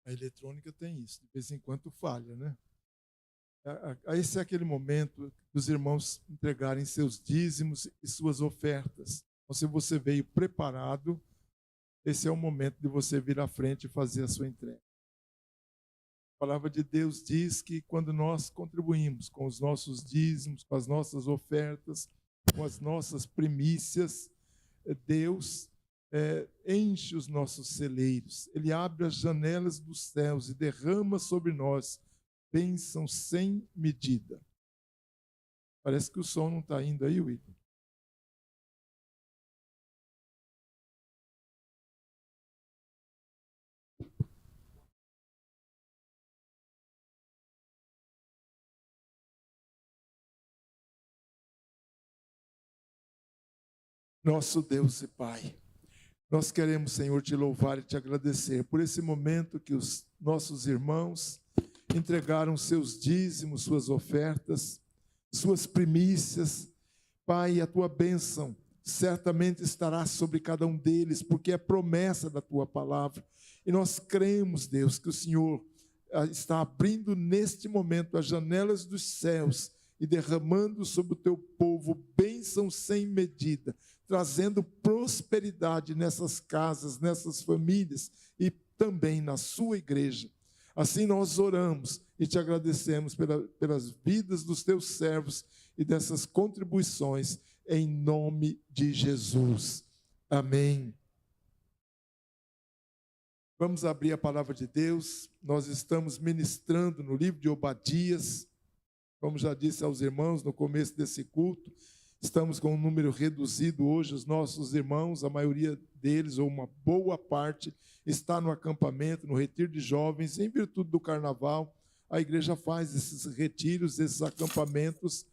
A eletrônica tem isso, de vez em quando falha, né? Esse é aquele momento dos irmãos entregarem seus dízimos e suas ofertas. Então, se você veio preparado, esse é o momento de você vir à frente e fazer a sua entrega. A palavra de Deus diz que quando nós contribuímos com os nossos dízimos, com as nossas ofertas, com as nossas primícias, Deus enche os nossos celeiros. Ele abre as janelas dos céus e derrama sobre nós bênção sem medida. Parece que o som não está indo aí, William. Nosso Deus e Pai, nós queremos, Senhor, te louvar e te agradecer por esse momento que os nossos irmãos entregaram seus dízimos, suas ofertas, suas primícias. Pai, a tua bênção certamente estará sobre cada um deles, porque é promessa da tua palavra. E nós cremos, Deus, que o Senhor está abrindo neste momento as janelas dos céus e derramando sobre o teu povo bênção sem medida, trazendo prosperidade nessas casas, nessas famílias e também na sua igreja. Assim nós oramos e te agradecemos pelas vidas dos teus servos e dessas contribuições, em nome de Jesus. Amém. Vamos abrir a palavra de Deus. Nós estamos ministrando no livro de Obadias. Como já disse aos irmãos no começo desse culto, estamos com um número reduzido hoje. Os nossos irmãos, a maioria deles, ou uma boa parte, está no acampamento, no retiro de jovens, em virtude do carnaval. A igreja faz esses retiros, esses acampamentos,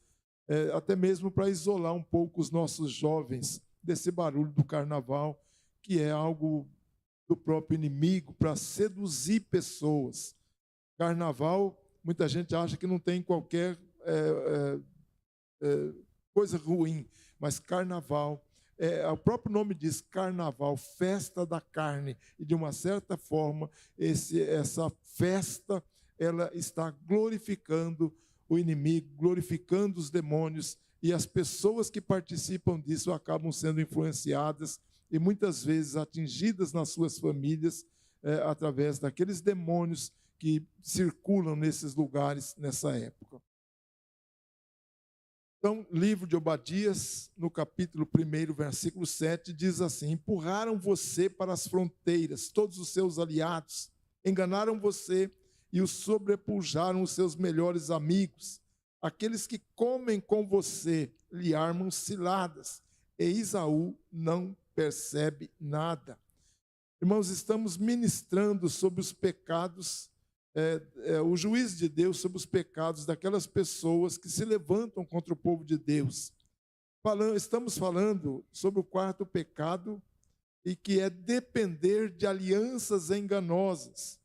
até mesmo para isolar um pouco os nossos jovens desse barulho do carnaval, que é algo do próprio inimigo para seduzir pessoas. Carnaval, muita gente acha que não tem qualquer coisa ruim, mas carnaval, o próprio nome diz carnaval, festa da carne, e de uma certa forma, essa festa, ela está glorificando o inimigo, glorificando os demônios, e as pessoas que participam disso acabam sendo influenciadas e muitas vezes atingidas nas suas famílias através daqueles demônios que circulam nesses lugares nessa época. Então, livro de Obadias, no capítulo 1, versículo 7, diz assim: empurraram você para as fronteiras, todos os seus aliados, enganaram você e o sobrepujaram os seus melhores amigos. Aqueles que comem com você lhe armam ciladas, e Esaú não percebe nada. Irmãos, estamos ministrando sobre os pecados, o juízo de Deus sobre os pecados daquelas pessoas que se levantam contra o povo de Deus. Estamos falando sobre o quarto pecado, e que é depender de alianças enganosas.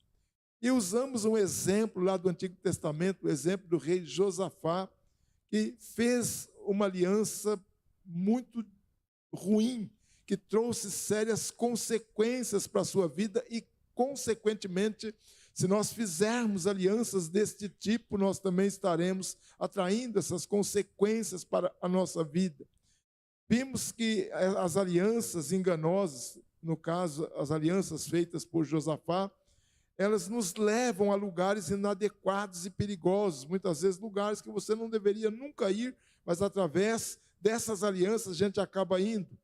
E usamos um exemplo lá do Antigo Testamento, o exemplo do rei Josafá, que fez uma aliança muito ruim, que trouxe sérias consequências para a sua vida e, consequentemente, se nós fizermos alianças deste tipo, nós também estaremos atraindo essas consequências para a nossa vida. Vimos que as alianças enganosas, no caso, as alianças feitas por Josafá, elas nos levam a lugares inadequados e perigosos, muitas vezes lugares que você não deveria nunca ir, mas através dessas alianças a gente acaba indo.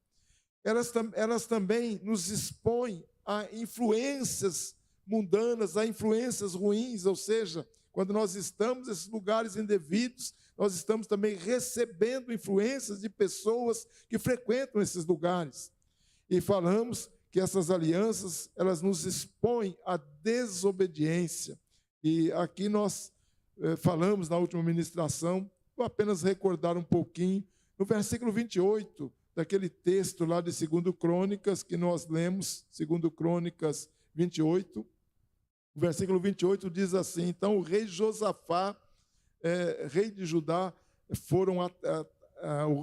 Elas também nos expõem a influências mundanas, a influências ruins, ou seja, quando nós estamos nesses lugares indevidos, nós estamos também recebendo influências de pessoas que frequentam esses lugares. E falamos que essas alianças, elas nos expõem à desobediência. E aqui nós falamos na última ministração, vou apenas recordar um pouquinho, no versículo 28, daquele texto lá de 2 Crônicas, que nós lemos, 2 Crônicas 28, o versículo 28 diz assim: então o rei Josafá, rei de Judá,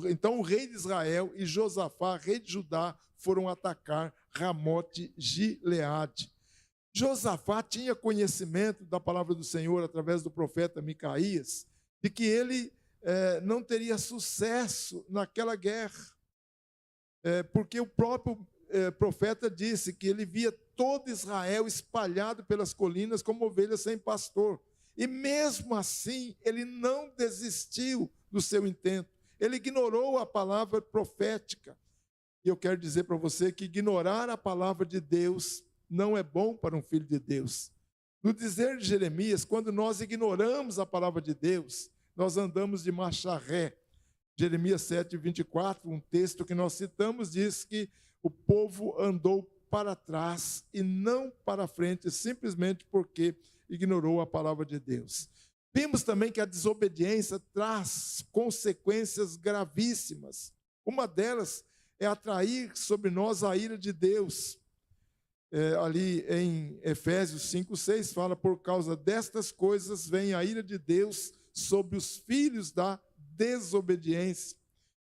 então o rei de Israel e Josafá, rei de Judá, foram atacar Ramote Gileade. Josafá tinha conhecimento da palavra do Senhor através do profeta Micaías, de que ele não teria sucesso naquela guerra, porque o próprio profeta disse que ele via todo Israel espalhado pelas colinas como ovelhas sem pastor. E mesmo assim, ele não desistiu do seu intento. Ele ignorou a palavra profética. E eu quero dizer para você que ignorar a palavra de Deus não é bom para um filho de Deus. No dizer de Jeremias, quando nós ignoramos a palavra de Deus, nós andamos de marcha ré. Jeremias 7, 24, um texto que nós citamos, diz que o povo andou para trás e não para frente, simplesmente porque ignorou a palavra de Deus. Vimos também que a desobediência traz consequências gravíssimas. Uma delas é atrair sobre nós a ira de Deus. Ali em Efésios 5, 6, fala: por causa destas coisas vem a ira de Deus sobre os filhos da desobediência.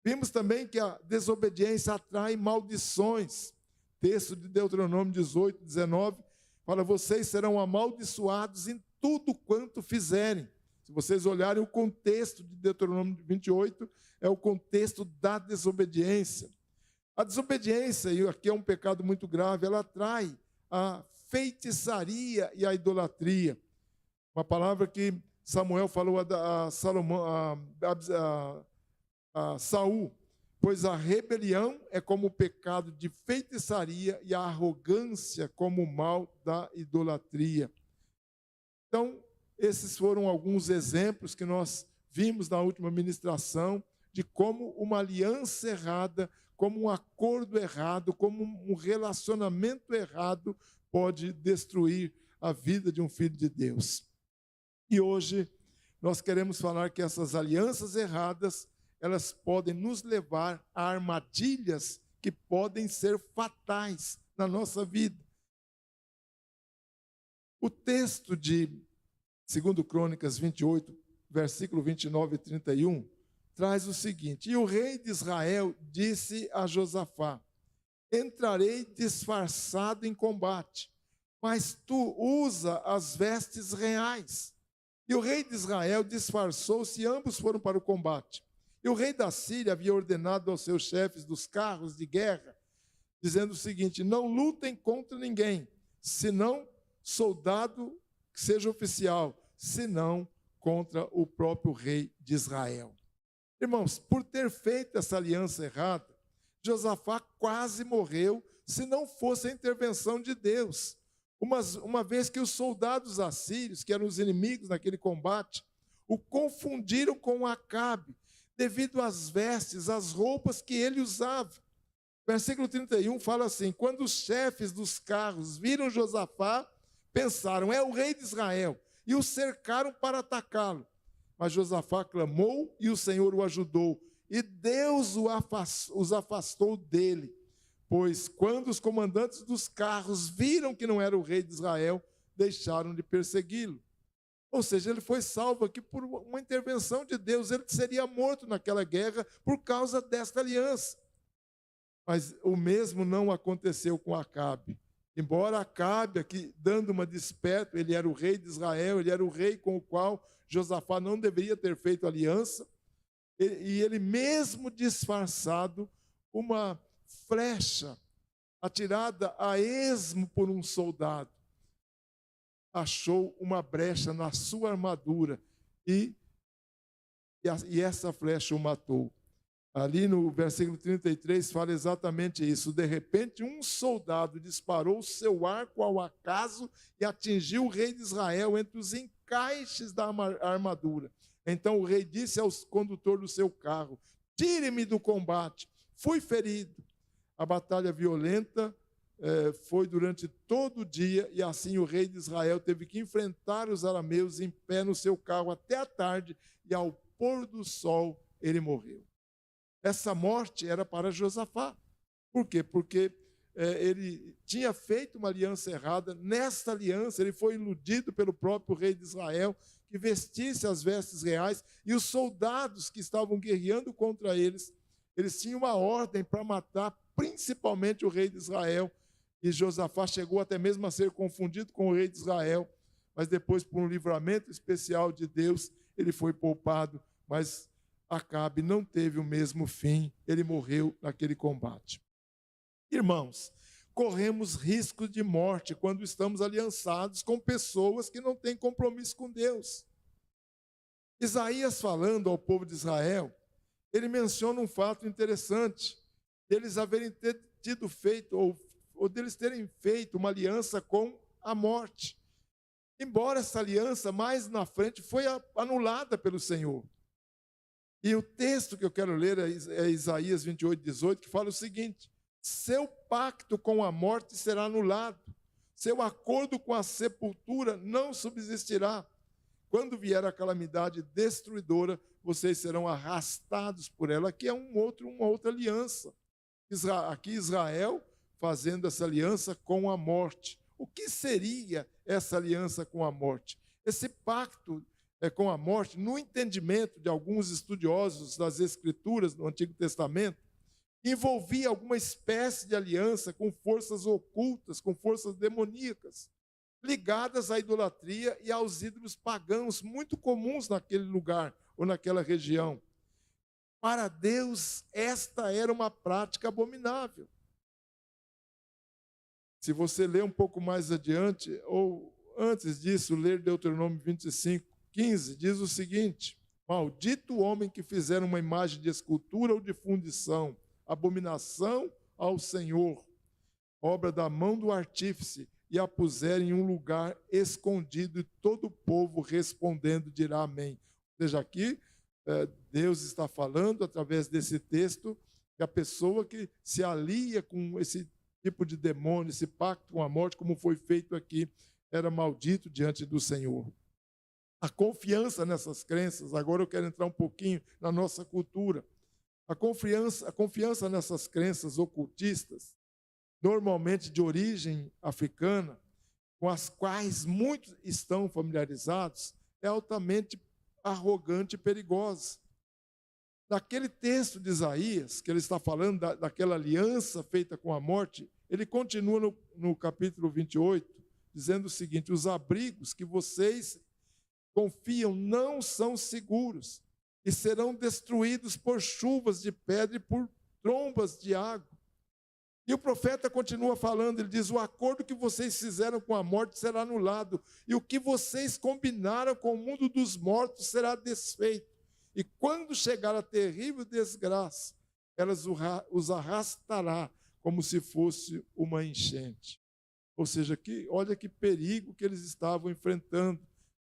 Vimos também que a desobediência atrai maldições. Texto de Deuteronômio 18, 19, fala: vocês serão amaldiçoados em tudo quanto fizerem. Se vocês olharem o contexto de Deuteronômio 28, é o contexto da desobediência. A desobediência, e aqui é um pecado muito grave, ela atrai a feitiçaria e a idolatria. Uma palavra que Samuel falou a Saul: pois a rebelião é como o pecado de feitiçaria e a arrogância como o mal da idolatria. Então, esses foram alguns exemplos que nós vimos na última ministração de como uma aliança errada, como um acordo errado, como um relacionamento errado pode destruir a vida de um filho de Deus. E hoje nós queremos falar que essas alianças erradas, elas podem nos levar a armadilhas que podem ser fatais na nossa vida. O texto de 2 Crônicas 28, versículo 29 e 31, traz o seguinte: e o rei de Israel disse a Josafá: entrarei disfarçado em combate, mas tu usa as vestes reais. E o rei de Israel disfarçou-se e ambos foram para o combate. E o rei da Síria havia ordenado aos seus chefes dos carros de guerra, dizendo o seguinte: não lutem contra ninguém, senão soldado que seja oficial, senão contra o próprio rei de Israel. Irmãos, por ter feito essa aliança errada, Josafá quase morreu se não fosse a intervenção de Deus. Uma vez que os soldados assírios, que eram os inimigos naquele combate, o confundiram com Acabe, devido às vestes, às roupas que ele usava. Versículo 31 fala assim: quando os chefes dos carros viram Josafá, pensaram: é o rei de Israel, e o cercaram para atacá-lo. Mas Josafá clamou e o Senhor o ajudou, e Deus os afastou dele. Pois quando os comandantes dos carros viram que não era o rei de Israel, deixaram de persegui-lo. Ou seja, ele foi salvo aqui por uma intervenção de Deus. Ele seria morto naquela guerra por causa desta aliança. Mas o mesmo não aconteceu com Acabe. Embora Acabe, aqui dando uma desperto, ele era o rei de Israel, ele era o rei com o qual Josafá não deveria ter feito aliança, e ele mesmo disfarçado, uma flecha atirada a esmo por um soldado, achou uma brecha na sua armadura e essa flecha o matou. Ali no versículo 33 fala exatamente isso. De repente, um soldado disparou seu arco ao acaso e atingiu o rei de Israel entre os encaixes da armadura. Então o rei disse ao condutor do seu carro: tire-me do combate, fui ferido. A batalha violenta foi durante todo o dia, e assim o rei de Israel teve que enfrentar os arameus em pé no seu carro até a tarde, e ao pôr do sol ele morreu. Essa morte era para Josafá. Por quê? Porque ele tinha feito uma aliança errada. Nesta aliança ele foi iludido pelo próprio rei de Israel, que vestisse as vestes reais, e os soldados que estavam guerreando contra eles tinham uma ordem para matar principalmente o rei de Israel. e Josafá chegou até mesmo a ser confundido com o rei de Israel, mas depois, por um livramento especial de Deus, ele foi poupado, mas Acabe não teve o mesmo fim, ele morreu naquele combate. Irmãos, corremos risco de morte quando estamos aliançados com pessoas que não têm compromisso com Deus. Isaías, falando ao povo de Israel, ele menciona um fato interessante, deles haverem tido feito, ou deles terem feito uma aliança com a morte. Embora essa aliança, mais na frente, foi anulada pelo Senhor. E o texto que eu quero ler é Isaías 28, 18, que fala o seguinte: seu pacto com a morte será anulado, seu acordo com a sepultura não subsistirá. Quando vier a calamidade destruidora, vocês serão arrastados por ela. Aqui é uma outra aliança. Aqui Israel fazendo essa aliança com a morte. O que seria essa aliança com a morte? Esse pacto com a morte, no entendimento de alguns estudiosos das Escrituras do Antigo Testamento, envolvia alguma espécie de aliança com forças ocultas, com forças demoníacas, ligadas à idolatria e aos ídolos pagãos, muito comuns naquele lugar ou naquela região. Para Deus, esta era uma prática abominável. Se você ler um pouco mais adiante, ou antes disso, ler Deuteronômio 25, 15, diz o seguinte: maldito o homem que fizer uma imagem de escultura ou de fundição, abominação ao Senhor, obra da mão do artífice, e a puser em um lugar escondido, e todo o povo respondendo dirá amém. Ou seja, aqui Deus está falando, através desse texto, que a pessoa que se alia com esse tipo de demônio, esse pacto com a morte, como foi feito aqui, era maldito diante do Senhor. A confiança nessas crenças, agora eu quero entrar um pouquinho na nossa cultura. A confiança nessas crenças ocultistas, normalmente de origem africana, com as quais muitos estão familiarizados, é altamente arrogante e perigosa. Naquele texto de Isaías, que ele está falando daquela aliança feita com a morte, ele continua no capítulo 28, dizendo o seguinte: os abrigos que vocês confiam não são seguros e serão destruídos por chuvas de pedra e por trombas de água. E o profeta continua falando, ele diz: o acordo que vocês fizeram com a morte será anulado, e o que vocês combinaram com o mundo dos mortos será desfeito. E quando chegar a terrível desgraça, elas os arrastará como se fosse uma enchente. Ou seja, olha que perigo que eles estavam enfrentando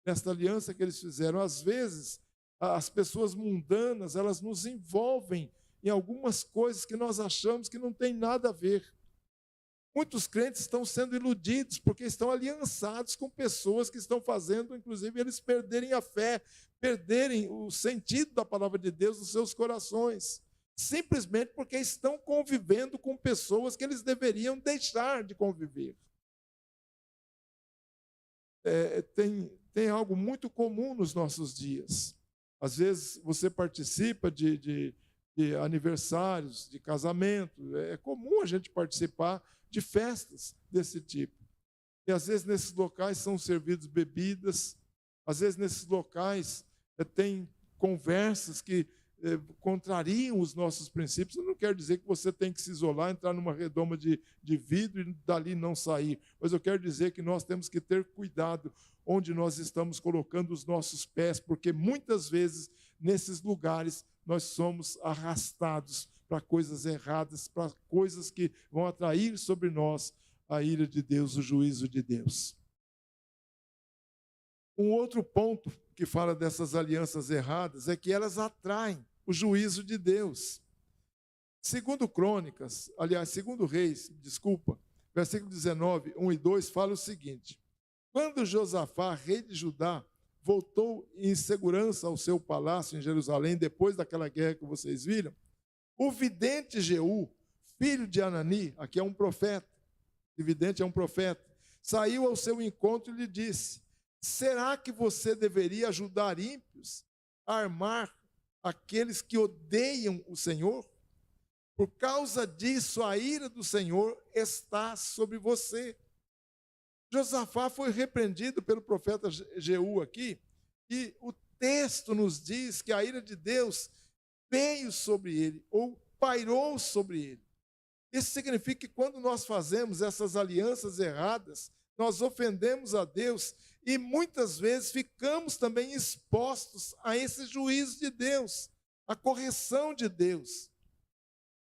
nesta aliança que eles fizeram. Às vezes, as pessoas mundanas, elas nos envolvem em algumas coisas que nós achamos que não tem nada a ver. Muitos crentes estão sendo iludidos porque estão aliançados com pessoas que estão fazendo, inclusive, eles perderem a fé, perderem o sentido da palavra de Deus nos seus corações, simplesmente porque estão convivendo com pessoas que eles deveriam deixar de conviver. Tem algo muito comum nos nossos dias. Às vezes você participa de aniversários, de casamento. É comum a gente participar de festas desse tipo. E às vezes nesses locais são servidos bebidas, às vezes nesses locais tem conversas que contrariam os nossos princípios. Eu não quero dizer que você tem que se isolar, entrar numa redoma de vidro e dali não sair. Mas eu quero dizer que nós temos que ter cuidado onde nós estamos colocando os nossos pés, porque muitas vezes nesses lugares nós somos arrastados para coisas erradas, para coisas que vão atrair sobre nós a ira de Deus, o juízo de Deus. Um outro ponto que fala dessas alianças erradas é que elas atraem o juízo de Deus. Segundo Reis, versículo 19, 1 e 2, fala o seguinte: quando Josafá, rei de Judá, voltou em segurança ao seu palácio em Jerusalém, depois daquela guerra que vocês viram, o vidente Jeú, filho de Anani, aqui é um profeta, o vidente é um profeta, saiu ao seu encontro e lhe disse: será que você deveria ajudar ímpios a armar aqueles que odeiam o Senhor? Por causa disso, a ira do Senhor está sobre você. Josafá foi repreendido pelo profeta Jeú aqui, e o texto nos diz que a ira de Deus veio sobre ele, ou pairou sobre ele. Isso significa que quando nós fazemos essas alianças erradas, nós ofendemos a Deus e muitas vezes ficamos também expostos a esse juízo de Deus, a correção de Deus.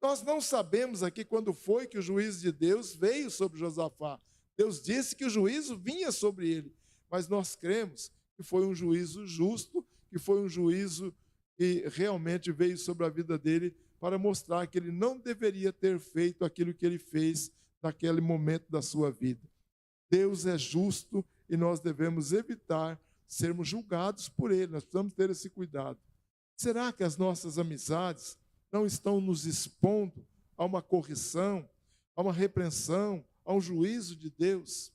Nós não sabemos aqui quando foi que o juízo de Deus veio sobre Josafá. Deus disse que o juízo vinha sobre ele, mas nós cremos que foi um juízo justo, que foi um juízo que realmente veio sobre a vida dele para mostrar que ele não deveria ter feito aquilo que ele fez naquele momento da sua vida. Deus é justo e nós devemos evitar sermos julgados por ele, nós precisamos ter esse cuidado. Será que as nossas amizades não estão nos expondo a uma correção, a uma repreensão, a um juízo de Deus?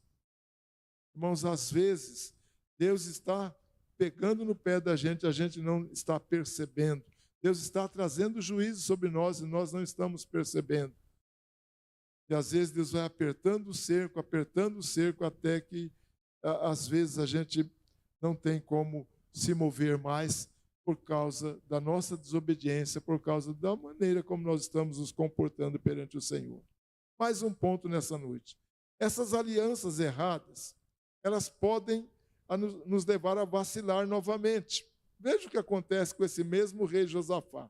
Irmãos, às vezes, Deus está pegando no pé da gente, a gente não está percebendo. Deus está trazendo juízo sobre nós e nós não estamos percebendo. E às vezes Deus vai apertando o cerco, até que às vezes a gente não tem como se mover mais por causa da nossa desobediência, por causa da maneira como nós estamos nos comportando perante o Senhor. Mais um ponto nessa noite. Essas alianças erradas, elas podem nos levar a vacilar novamente. Veja o que acontece com esse mesmo rei Josafá.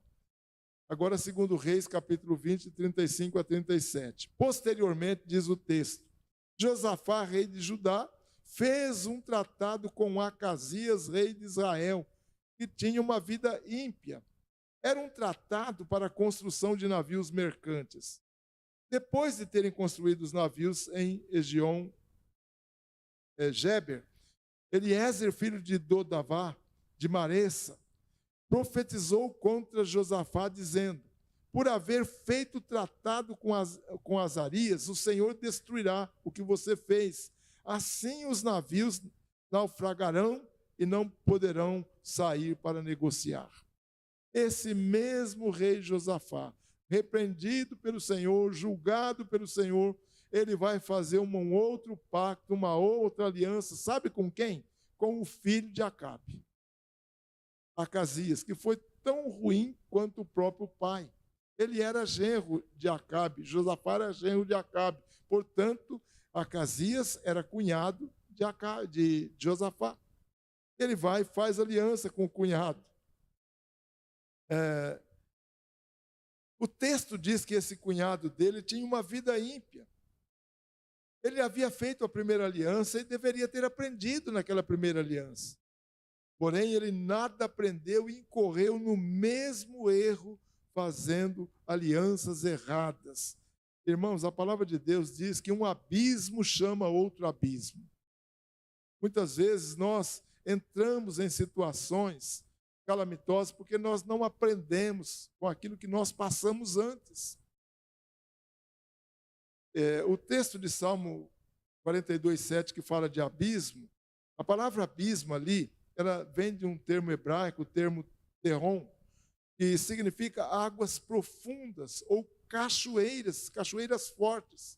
Agora, segundo Reis, capítulo 20, 35 a 37. Posteriormente, diz o texto, Josafá, rei de Judá, fez um tratado com Acasias, rei de Israel, que tinha uma vida ímpia. Era um tratado para a construção de navios mercantes. Depois de terem construído os navios em Geber, Eliezer, filho de Dodavá, de Maressa, profetizou contra Josafá, dizendo, por haver feito tratado com Azarias, o Senhor destruirá o que você fez. Assim os navios naufragarão e não poderão sair para negociar. Esse mesmo rei Josafá, repreendido pelo Senhor, julgado pelo Senhor, ele vai fazer um outro pacto, uma outra aliança, sabe com quem? Com o filho de Acabe. Acasias, que foi tão ruim quanto o próprio pai. Ele era genro de Acabe, Josafá era genro de Acabe. Portanto, Acasias era cunhado de Josafá. Ele vai e faz aliança com o cunhado. O texto diz que esse cunhado dele tinha uma vida ímpia. Ele havia feito a primeira aliança e deveria ter aprendido naquela primeira aliança. Porém, ele nada aprendeu e incorreu no mesmo erro, fazendo alianças erradas. Irmãos, a palavra de Deus diz que um abismo chama outro abismo. Muitas vezes nós entramos em situações calamitosas porque nós não aprendemos com aquilo que nós passamos antes. O texto de Salmo 42:7, que fala de abismo, a palavra abismo ali, ela vem de um termo hebraico, o termo terron, que significa águas profundas ou cachoeiras fortes.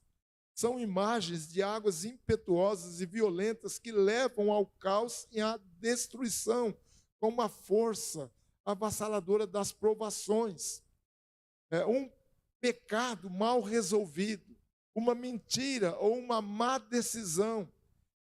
São imagens de águas impetuosas e violentas que levam ao caos e à destruição, com uma força avassaladora das provações. Um pecado mal resolvido, uma mentira ou uma má decisão,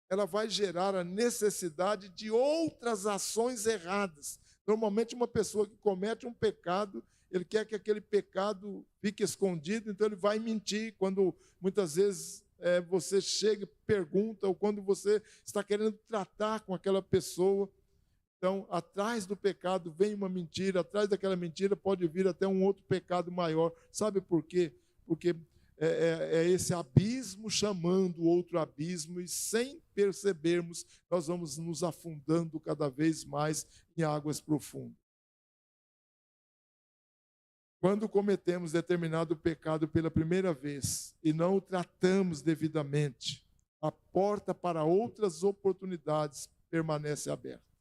ela vai gerar a necessidade de outras ações erradas. Normalmente, uma pessoa que comete um pecado, ele quer que aquele pecado fique escondido, então ele vai mentir. Quando muitas vezes você chega e pergunta, ou quando você está querendo tratar com aquela pessoa, então, atrás do pecado vem uma mentira, atrás daquela mentira pode vir até um outro pecado maior. Sabe por quê? Porque é esse abismo chamando outro abismo, e sem percebermos, nós vamos nos afundando cada vez mais em águas profundas. Quando cometemos determinado pecado pela primeira vez e não o tratamos devidamente, a porta para outras oportunidades permanece aberta.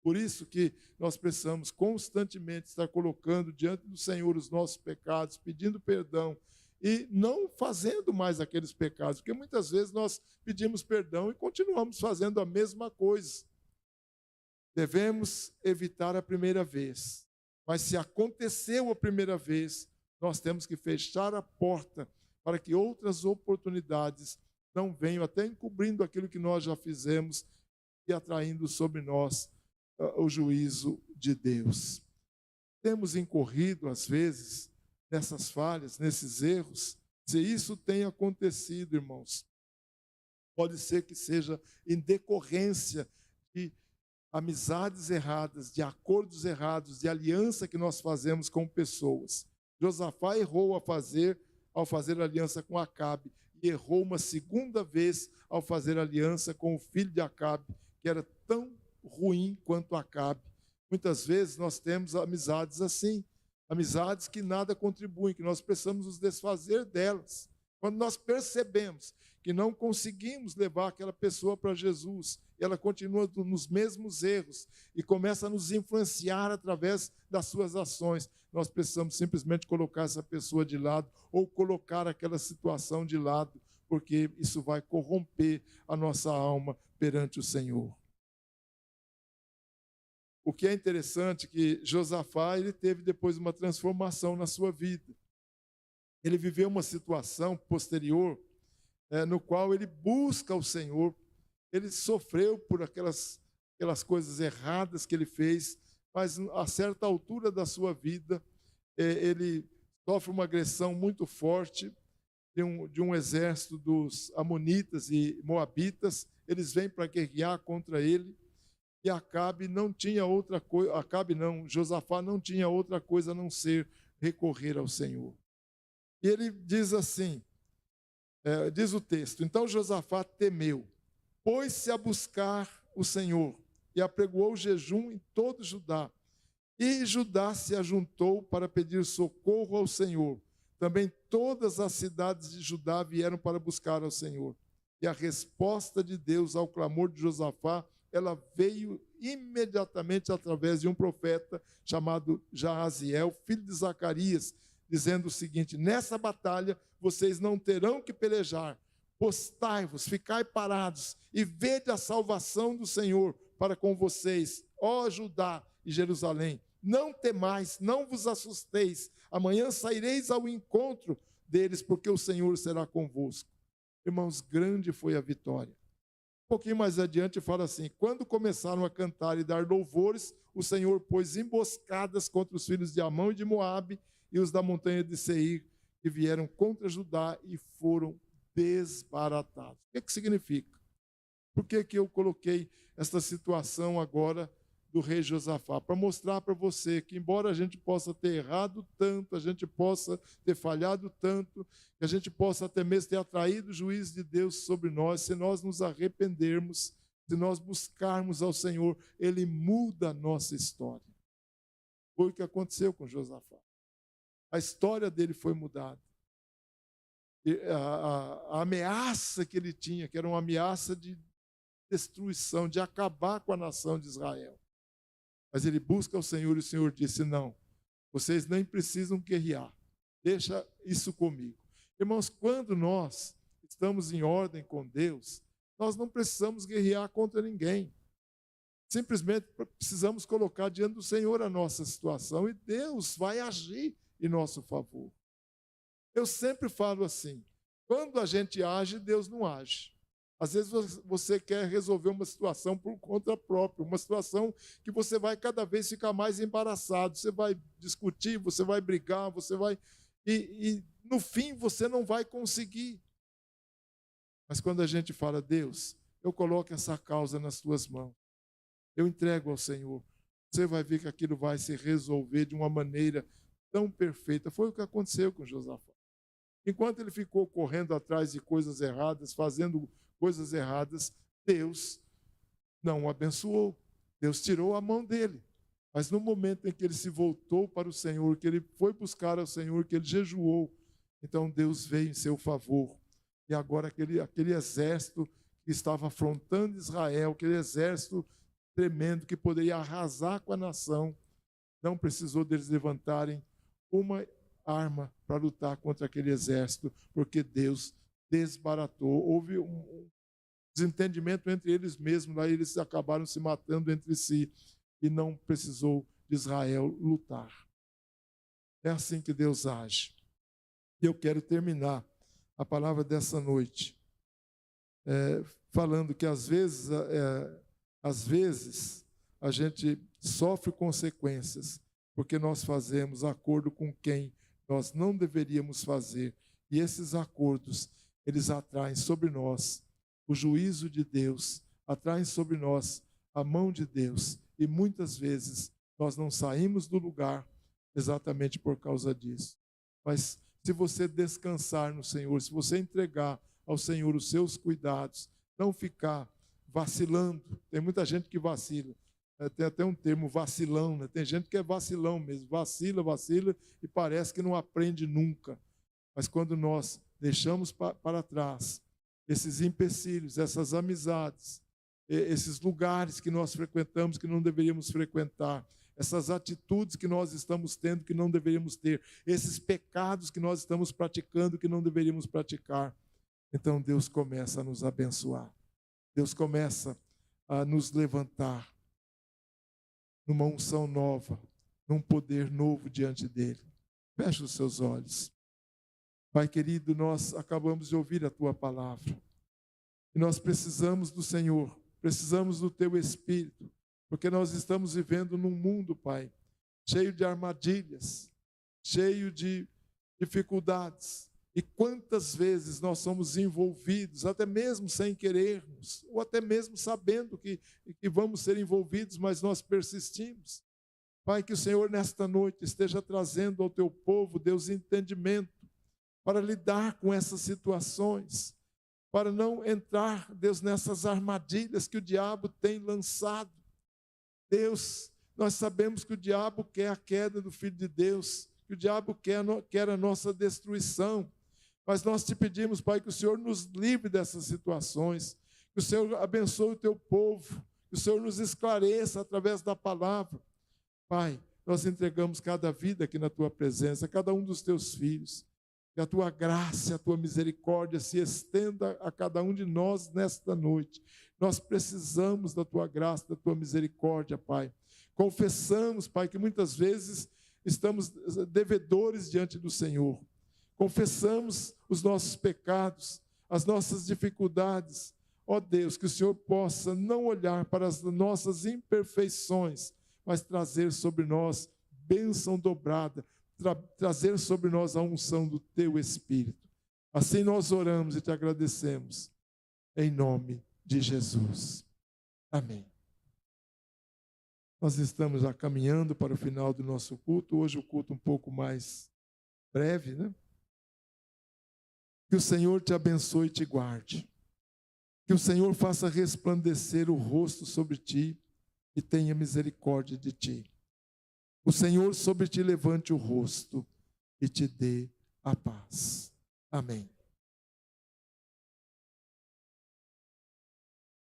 Por isso que nós precisamos constantemente estar colocando diante do Senhor os nossos pecados, pedindo perdão e não fazendo mais aqueles pecados, porque muitas vezes nós pedimos perdão e continuamos fazendo a mesma coisa. Devemos evitar a primeira vez, mas se aconteceu a primeira vez, nós temos que fechar a porta para que outras oportunidades não venham, até encobrindo aquilo que nós já fizemos e atraindo sobre nós o juízo de Deus. Temos incorrido, às vezes, nessas falhas, nesses erros. Se isso tem acontecido, irmãos, pode ser que seja em decorrência de amizades erradas, de acordos errados, de aliança que nós fazemos com pessoas. Josafá errou ao fazer aliança com Acabe, e errou uma segunda vez ao fazer aliança com o filho de Acabe, que era tão ruim quanto Acabe. Muitas vezes nós temos amizades assim, amizades que nada contribuem, que nós precisamos nos desfazer delas. Quando nós percebemos que não conseguimos levar aquela pessoa para Jesus, ela continua nos mesmos erros e começa a nos influenciar através das suas ações, nós precisamos simplesmente colocar essa pessoa de lado ou colocar aquela situação de lado, porque isso vai corromper a nossa alma perante o Senhor. O que é interessante é que Josafá, ele teve depois uma transformação na sua vida. Ele viveu uma situação posterior, no qual ele busca o Senhor. Ele sofreu por aquelas coisas erradas que ele fez, mas a certa altura da sua vida, ele sofre uma agressão muito forte de um exército dos amonitas e moabitas. Eles vêm para guerrear contra ele, e Josafá não tinha outra coisa a não ser recorrer ao Senhor. E ele diz assim, diz o texto: então Josafá temeu, pôs-se a buscar o Senhor e apregoou jejum em todo Judá. E Judá se ajuntou para pedir socorro ao Senhor. Também todas as cidades de Judá vieram para buscar ao Senhor. E a resposta de Deus ao clamor de Josafá, ela veio imediatamente através de um profeta chamado Jaaziel, filho de Zacarias, dizendo o seguinte: nessa batalha vocês não terão que pelejar, postai-vos, ficai parados e vede a salvação do Senhor para com vocês, ó Judá e Jerusalém. Não temais, não vos assusteis, amanhã saireis ao encontro deles, porque o Senhor será convosco. Irmãos, grande foi a vitória. Um pouquinho mais adiante fala assim: quando começaram a cantar e dar louvores, o Senhor pôs emboscadas contra os filhos de Amão e de Moabe e os da montanha de Seir, que vieram contra Judá e foram desbaratados. O que significa? Por que eu coloquei esta situação agora do rei Josafá? Para mostrar para você que, embora a gente possa ter errado tanto, a gente possa ter falhado tanto, que a gente possa até mesmo ter atraído o juízo de Deus sobre nós, se nós nos arrependermos, se nós buscarmos ao Senhor, Ele muda a nossa história. Foi o que aconteceu com Josafá. A história dele foi mudada. A ameaça que ele tinha, que era uma ameaça de destruição, de acabar com a nação de Israel. Mas ele busca o Senhor e o Senhor disse: não, vocês nem precisam guerrear, deixa isso comigo. Irmãos, quando nós estamos em ordem com Deus, nós não precisamos guerrear contra ninguém. Simplesmente precisamos colocar diante do Senhor a nossa situação e Deus vai agir em nosso favor. Eu sempre falo assim: quando a gente age, Deus não age. Às vezes você quer resolver uma situação por conta própria, uma situação que você vai cada vez ficar mais embaraçado, você vai discutir, você vai brigar, você vai... E no fim você não vai conseguir. Mas quando a gente fala: Deus, eu coloco essa causa nas tuas mãos, eu entrego ao Senhor, você vai ver que aquilo vai se resolver de uma maneira tão perfeita. Foi o que aconteceu com Josafá. Enquanto ele ficou correndo atrás de coisas erradas, fazendo coisas erradas, Deus não o abençoou. Deus tirou a mão dele. Mas no momento em que ele se voltou para o Senhor, que ele foi buscar ao Senhor, que ele jejuou, então Deus veio em seu favor. E agora aquele exército que estava afrontando Israel, aquele exército tremendo que poderia arrasar com a nação, não precisou deles levantarem uma arma para lutar contra aquele exército, porque Deus desbaratou. Houve um desentendimento entre eles mesmos, lá eles acabaram se matando entre si e não precisou de Israel lutar. É assim que Deus age. E eu quero terminar a palavra dessa noite falando que às vezes a gente sofre consequências porque nós fazemos acordo com quem nós não deveríamos fazer. E esses acordos, eles atraem sobre nós o juízo de Deus, atraem sobre nós a mão de Deus. E muitas vezes nós não saímos do lugar exatamente por causa disso. Mas se você descansar no Senhor, se você entregar ao Senhor os seus cuidados, não ficar vacilando. Tem muita gente que vacila. Tem até um termo, vacilão, né? Tem gente que é vacilão mesmo, vacila e parece que não aprende nunca. Mas quando nós deixamos para trás esses empecilhos, essas amizades, esses lugares que nós frequentamos que não deveríamos frequentar, essas atitudes que nós estamos tendo que não deveríamos ter, esses pecados que nós estamos praticando que não deveríamos praticar, então Deus começa a nos abençoar. Deus começa a nos levantar numa unção nova, num poder novo diante dele. Feche os seus olhos. Pai querido, nós acabamos de ouvir a tua palavra. E nós precisamos do Senhor, precisamos do teu Espírito, porque nós estamos vivendo num mundo, Pai, cheio de armadilhas, cheio de dificuldades. E quantas vezes nós somos envolvidos, até mesmo sem querermos, ou até mesmo sabendo que vamos ser envolvidos, mas nós persistimos. Pai, que o Senhor nesta noite esteja trazendo ao teu povo, Deus, entendimento para lidar com essas situações, para não entrar, Deus, nessas armadilhas que o diabo tem lançado. Deus, nós sabemos que o diabo quer a queda do Filho de Deus, que o diabo quer a nossa destruição. Mas nós te pedimos, Pai, que o Senhor nos livre dessas situações, que o Senhor abençoe o teu povo, que o Senhor nos esclareça através da palavra. Pai, nós entregamos cada vida aqui na tua presença, cada um dos teus filhos, que a tua graça, a tua misericórdia se estenda a cada um de nós nesta noite. Nós precisamos da tua graça, da tua misericórdia, Pai. Confessamos, Pai, que muitas vezes estamos devedores diante do Senhor. Confessamos os nossos pecados, as nossas dificuldades. Ó Deus, que o Senhor possa não olhar para as nossas imperfeições, mas trazer sobre nós bênção dobrada, trazer sobre nós a unção do teu Espírito. Assim nós oramos e te agradecemos, em nome de Jesus. Amém. Nós estamos já caminhando para o final do nosso culto, hoje o culto um pouco mais breve, né? Que o Senhor te abençoe e te guarde. Que o Senhor faça resplandecer o rosto sobre ti e tenha misericórdia de ti. O Senhor sobre ti levante o rosto e te dê a paz. Amém.